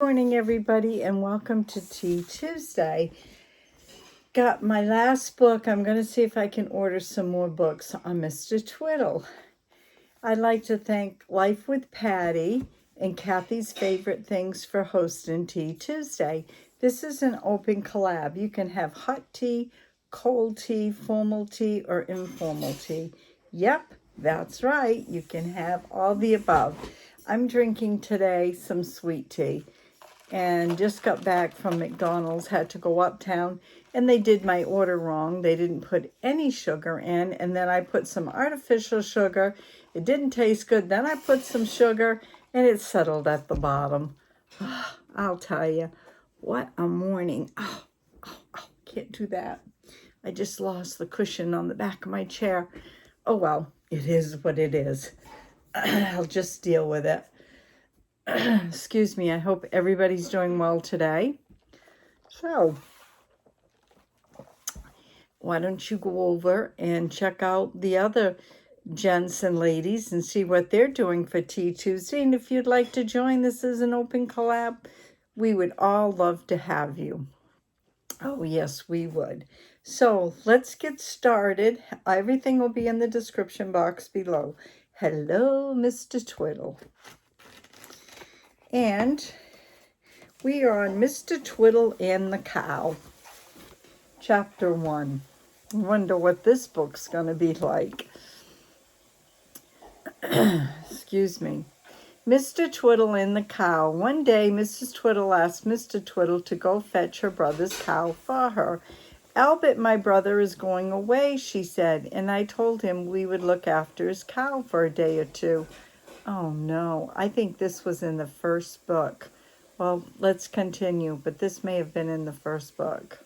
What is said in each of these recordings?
Morning, everybody, and welcome to Tea Tuesday. Got my last book. I'm going to see if I can order some more books on Mr. Twiddle. I'd like to thank Life with Patti and Kathy's Favorite Things for hosting Tea Tuesday. This is an open collab. You can have hot tea, cold tea, formal tea, or informal tea. Yep, that's right. You can have all the above. I'm drinking today some sweet tea. And just got back from McDonald's, had to go uptown, and they did my order wrong. They didn't put any sugar in, and then I put some artificial sugar. It didn't taste good. Then I put some sugar, and it settled at the bottom. I'll tell you, what a morning. Can't do that. I just lost the cushion on the back of my chair. Oh, well, it is what it is. I'll just deal with it. Excuse me, I hope everybody's doing well today. So, why don't you go over and check out the other gents and ladies and see what they're doing for Tea Tuesday. And if you'd like to join, this is an open collab. We would all love to have you. Oh, yes, we would. So, let's get started. Everything will be in the description box below. Hello, Mr. Twiddle. And we are on Mr. Twiddle and the Cow, Chapter 1. I wonder what this book's going to be like. Excuse me. Mr. Twiddle and the Cow. One day, Mrs. Twiddle asked Mr. Twiddle to go fetch her brother's cow for her. Albert, my brother, is going away, she said, and I told him we would look after his cow for a day or two. Oh, no. I think this was in the first book. Well, let's continue, but this may have been in the first book.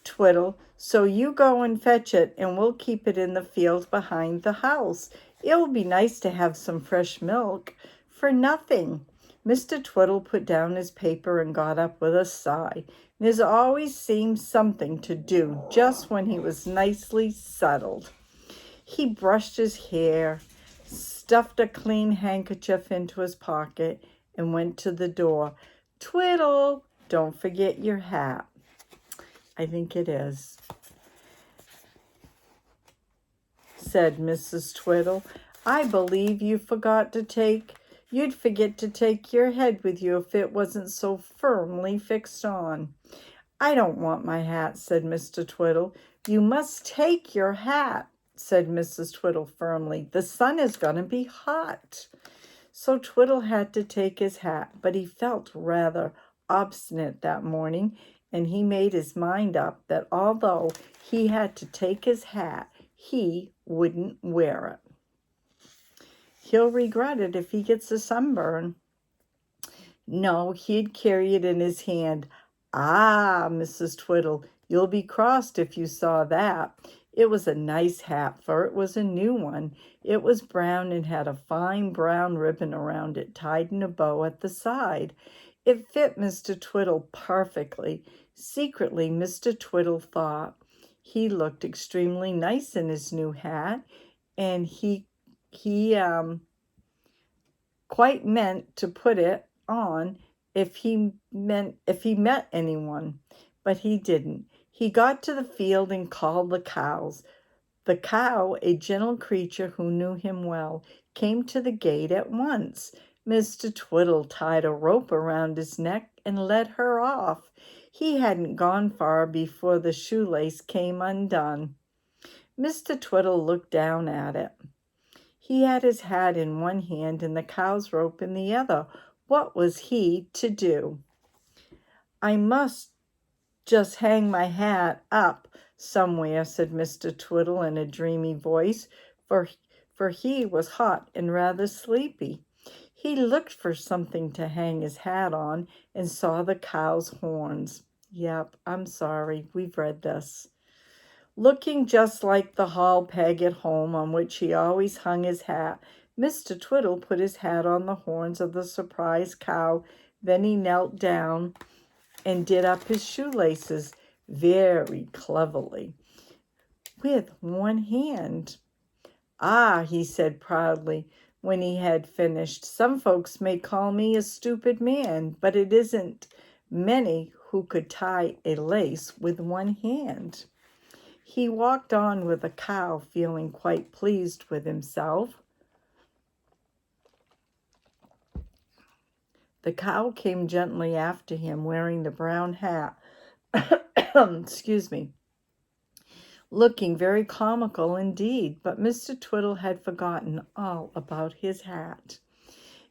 Twiddle, so you go and fetch it, and we'll keep it in the field behind the house. It'll be nice to have some fresh milk. For nothing. Mr. Twiddle put down his paper and got up with a sigh. There's always seemed something to do just when he was nicely settled. He brushed his hair, stuffed a clean handkerchief into his pocket, and went to the door. Twiddle, don't forget your hat. I think it is, said Mrs. Twiddle. I believe you'd forget to take your head with you if it wasn't so firmly fixed on. I don't want my hat, said Mr. Twiddle. You must take your hat, said Mrs. Twiddle firmly. The sun is going to be hot. So Twiddle had to take his hat, but he felt rather obstinate that morning, and he made his mind up that although he had to take his hat, he wouldn't wear it. He'll regret it if he gets a sunburn. No, he'd carry it in his hand. Ah, Mrs. Twiddle, you'll be crossed if you saw that. It was a nice hat, for it was a new one. It was brown and had a fine brown ribbon around it, tied in a bow at the side. It fit Mr. Twiddle perfectly. Secretly, Mr. Twiddle thought he looked extremely nice in his new hat, and he quite meant to put it on if he met anyone, but he didn't. He got to the field and called the cows. The cow, a gentle creature who knew him well, came to the gate at once. Mr. Twiddle tied a rope around his neck and led her off. He hadn't gone far before the shoelace came undone. Mr. Twiddle looked down at it. He had his hat in one hand and the cow's rope in the other. What was he to do? I must just hang my hat up somewhere, said Mr. Twiddle in a dreamy voice, for he was hot and rather sleepy. He looked for something to hang his hat on and saw the cow's horns. Yep, I'm sorry, we've read this. Looking just like the hall peg at home on which he always hung his hat, Mr. Twiddle put his hat on the horns of the surprised cow. Then he knelt down and did up his shoelaces very cleverly with one hand. Ah, he said proudly, when he had finished. "Some folks may call me a stupid man, but it isn't many who could tie a lace with one hand." He walked on with the cow, feeling quite pleased with himself. The cow came gently after him, wearing the brown hat, excuse me, looking very comical indeed, but Mr. Twiddle had forgotten all about his hat.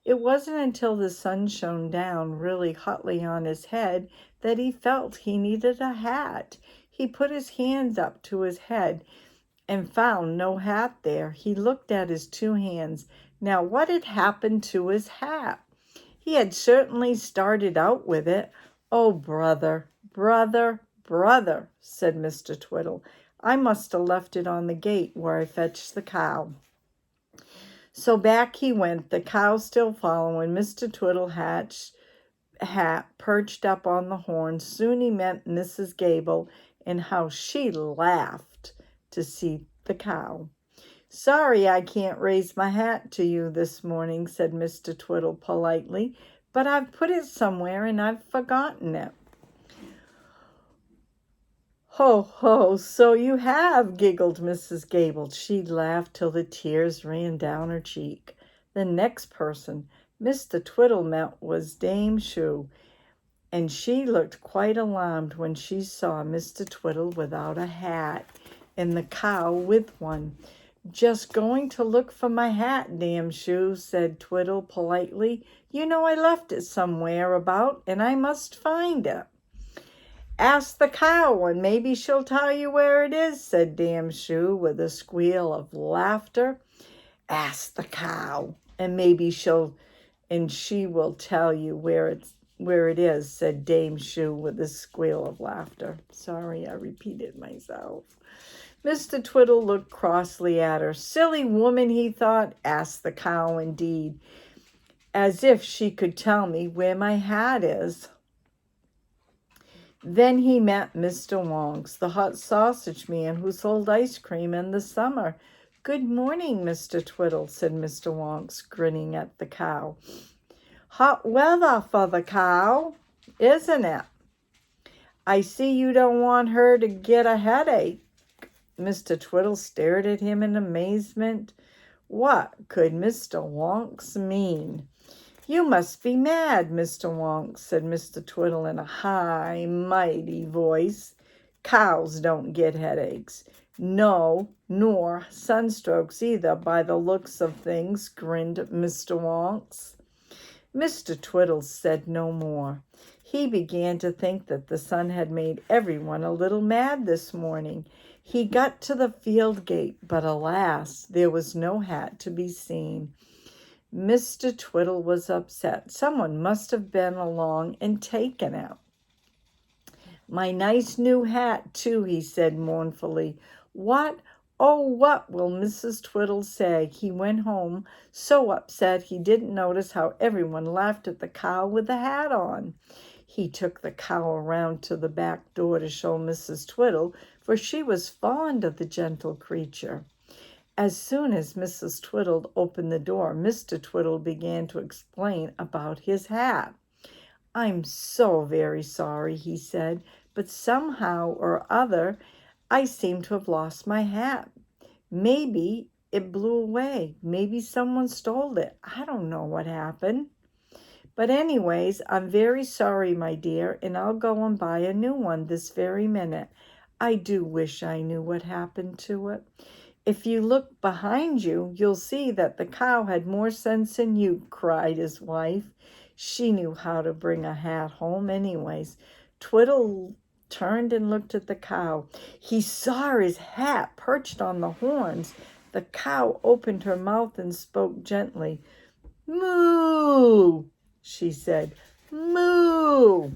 It wasn't until the sun shone down really hotly on his head that he felt he needed a hat. He put his hands up to his head and found no hat there. He looked at his two hands. Now, what had happened to his hat? He had certainly started out with it. "Oh, brother, brother, brother," said Mr. Twiddle, "I must have left it on the gate where I fetched the cow." So back he went, the cow still following. Mr. Twiddle's hat perched up on the horn. Soon he met Mrs. Gable, and how she laughed to see the cow. "Sorry I can't raise my hat to you this morning," said Mr. Twiddle politely, "but I've put it somewhere and I've forgotten it." "Ho, ho, so you have," giggled Mrs. Gable. She laughed till the tears ran down her cheek. The next person Mr. Twiddle met was Dame Shoo, and she looked quite alarmed when she saw Mr. Twiddle without a hat and the cow with one. "Just going to look for my hat, Dame Shoo," said Twiddle politely. "You know I left it somewhere about, and I must find it." "Ask the cow, and maybe she'll tell you where it is," said Dame Shoo with a squeal of laughter. "Ask the cow, and maybe she will tell you where it is," said Dame Shoo with a squeal of laughter. Sorry, I repeated myself. Mr. Twiddle looked crossly at her. "Silly woman," he thought. "Ask the cow, indeed. As if she could tell me where my hat is." Then he met Mr. Wonks, the hot sausage man who sold ice cream in the summer. "Good morning, Mr. Twiddle," said Mr. Wonks, grinning at the cow. "Hot weather for the cow, isn't it? I see you don't want her to get a headache." Mr. Twiddle stared at him in amazement. What could Mr. Wonks mean? "You must be mad, Mr. Wonks," said Mr. Twiddle in a high, mighty voice. "Cows don't get headaches. No, nor sunstrokes either, by the looks of things," grinned Mr. Wonks. Mr. Twiddle said no more. He began to think that the sun had made everyone a little mad this morning. He got to the field gate, but alas, there was no hat to be seen. Mr. Twiddle was upset. Someone must have been along and taken it. "My nice new hat, too," he said mournfully. "What? Oh, what will Mrs. Twiddle say?" He went home so upset he didn't notice how everyone laughed at the cow with the hat on. He took the cow around to the back door to show Mrs. Twiddle, for she was fond of the gentle creature. As soon as Mrs. Twiddle opened the door, Mr. Twiddle began to explain about his hat. "I'm so very sorry," he said, "but somehow or other I seem to have lost my hat. Maybe it blew away. Maybe someone stole it. I don't know what happened. But anyways, I'm very sorry, my dear, and I'll go and buy a new one this very minute. I do wish I knew what happened to it. If you look behind you, you'll see that the cow had more sense than you," cried his wife. She knew how to bring a hat home anyways. Twiddle turned and looked at the cow. He saw his hat perched on the horns. The cow opened her mouth and spoke gently. "Moo," she said. "Moo."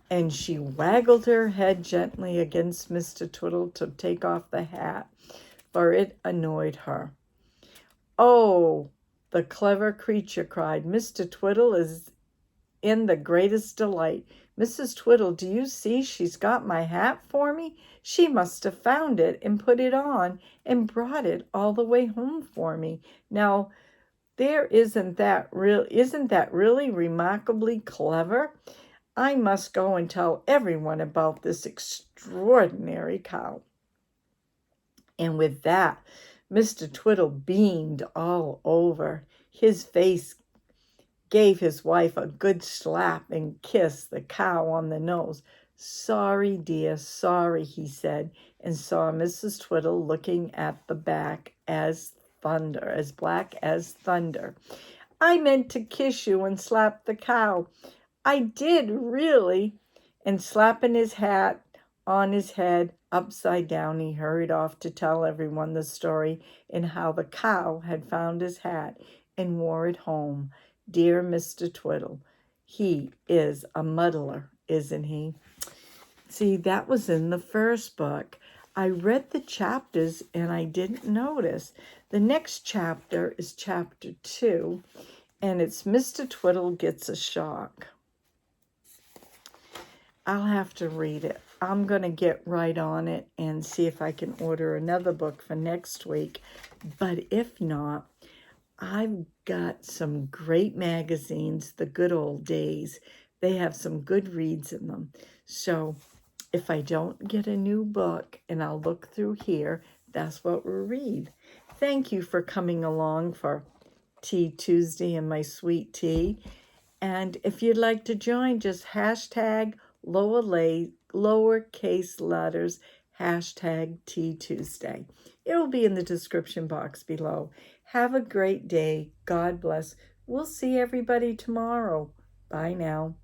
And she waggled her head gently against Mr. Twiddle to take off the hat, for it annoyed her. "Oh," the clever creature cried, "Mr. Twiddle is in the greatest delight. Mrs. Twiddle, do you see she's got my hat for me? She must have found it and put it on and brought it all the way home for me. Now, Isn't that really remarkably clever? I must go and tell everyone about this extraordinary cow. And with that, Mr. Twiddle beamed all over. His face gave his wife a good slap and kissed the cow on the nose. "Sorry, dear, sorry," he said, and saw Mrs. Twiddle looking at the back as thunder, as black as thunder. "I meant to kiss you and slap the cow. I did, really." And slapping his hat on his head upside down, he hurried off to tell everyone the story and how the cow had found his hat and wore it home. Dear Mr. Twiddle, he is a muddler, isn't he? See, that was in the first book. I read the chapters and I didn't notice. The next chapter is chapter 2, and it's Mr. Twiddle Gets a Shock. I'll have to read it. I'm going to get right on it and see if I can order another book for next week. But if not, I've got some great magazines, The Good Old Days. They have some good reads in them. So if I don't get a new book, and I'll look through here, that's what we'll read. Thank you for coming along for Tea Tuesday and my sweet tea. And if you'd like to join, just hashtag lowercase letters, hashtag Tea Tuesday. It will be in the description box below. Have a great day. God bless. We'll see everybody tomorrow. Bye now.